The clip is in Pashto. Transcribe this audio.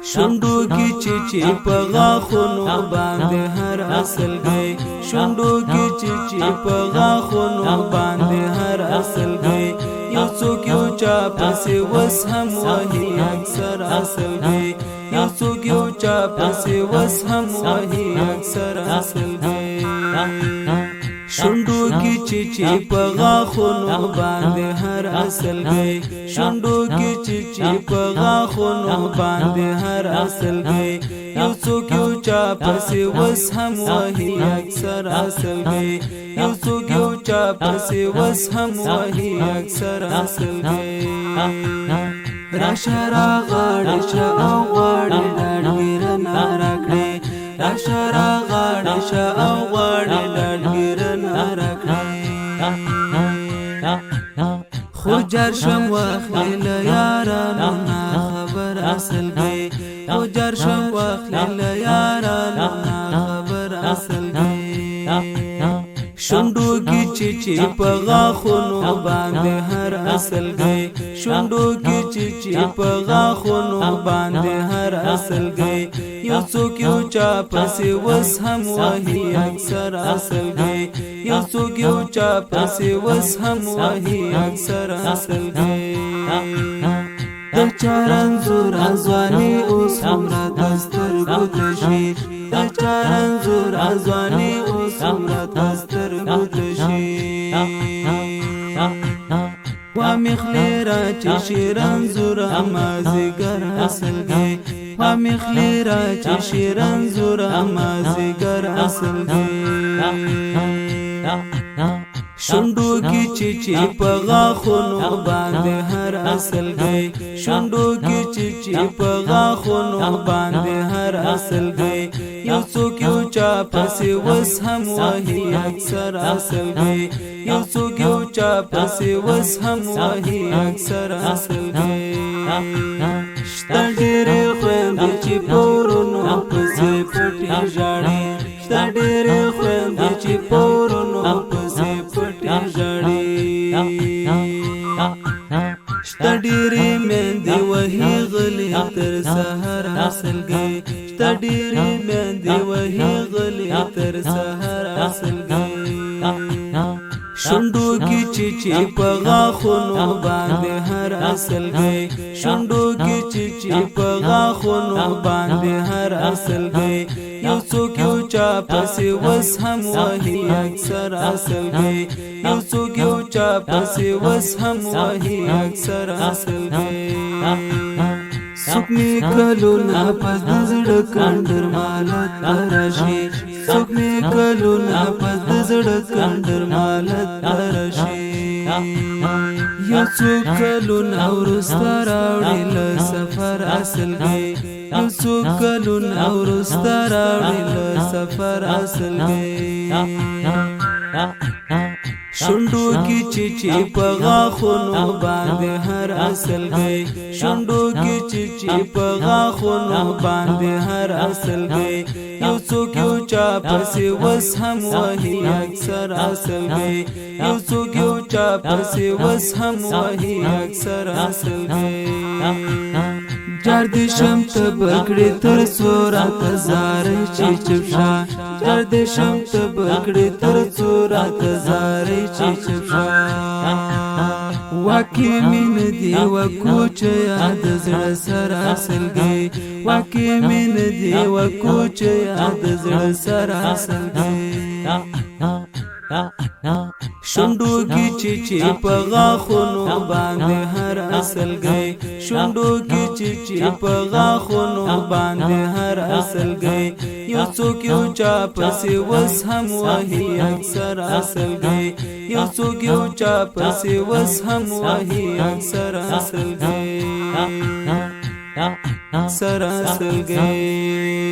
شونډو کې چې په غاښونو باندې هر اصل گئی شونډو کې چې په غاښونو باندې هر اصل گئی یو څوک یو چا پسې وس هم وهي اکثر اصل گئی یو څوک یو چا پسې وس هم وهي اکثر اصل گئی شونډو کې چې په غاښونو باندې هر اصل گئی شونډو کې چې په غاښونو باندې هر اصل گئی یو څوک یو چا پسې وس هم وهي اکثر اصل گئی یو څوک یو چا پسې وس هم وهي اکثر اصل گئی راشه راغاړې شه او غواړې ډاډګیره ناراکړې راشه راغاړې شه او غواړې ډاډګیره ناراکړې خو جر شم واخلې له یارانو نا خبر اصل گئی خو جر شم واخلې له یارانو نا خبر اصل گئی شونډو کې چې په غاښونو باندې هر اصل گئی شونډو کې چې په غاښونو باندې هر اصل گئی یو څوک یو چا پسې وس هم وهي اکثر اصل گئی یو څوک یو چا پسې وس هم وهي اکثر اصل گئی د چارن زور ازواني اوس همرا دسترګو تشي د چارن زور ازواني اوس همرا دسترګو تشي وا مخليرا چې شیرن زور امازګر اصل گئی وا مخليرا چې شیرن زور امازګر اصل گئی شونډو کې چې په غاښونو باندې هر اصل گئی شونډو کې چې په غاښونو باندې هر اصل گئی یو څوک یو چا پسې وس هم وهي اکثر اصل گئی یو څوک یو چا پسې وس هم وهي اکثر اصل گئی شته ډېرې خویندې چې پورونو پسې پټې ژاړي شته ډېرې خویندې چې پورونو پسې پټې ژاړي شته ډېرې میندې وهي غلې تر سحر اصل گئی شته ډېرې میندې وهي غلې تر سحر اصل گئی شونډو کې چې په غاښونو باندې هر اصل گئی شونډو کې چې په غاښونو باندې هر اصل گئی یو څوک یو چا پسې وس هم وهي اکثر اصل گئی یو څوک یو چا پسې وس هم وهي اکثر اصل گئی څوک می کلونه پس د زړه کندر مالت راشي څوک می کلونه پس د زړه کندر مالت راشي یو څوک کلونه ورسته راوړي له سفر اصل گئی یو څوک کلونه ورسته راوړي له سفر اصل گئی شونډو کې چې په غاښونو باندې هر اصل گئی شونډو کې چې په غاښونو باندې هر اصل گئی یو څوک یو چا پسې وس هم وهي اکثر اصل گئی یو څوک یو چا پسې وس هم وهي اکثر اصل گئی جار دې شم ته بکړې تر څورا تزارې چې چپشا جار دې شم ته بکړې تر څورا تزارې چې چپشا واکې مين دی وکوچ یاد زړه سر اصل گئی واکې مين دی وکوچ یاد زړه سر اصل گئی شونډو کې چې په غاښونو باندې هر اصل گئی شونډو کې چې په غاښونو باندې هر اصل گئی یو څوک یو چا پسې وس هم وهي اکثر اصل گئی یو څوک یو چا پسې وس هم وهي اکثر اصل گئی سر اصل گئی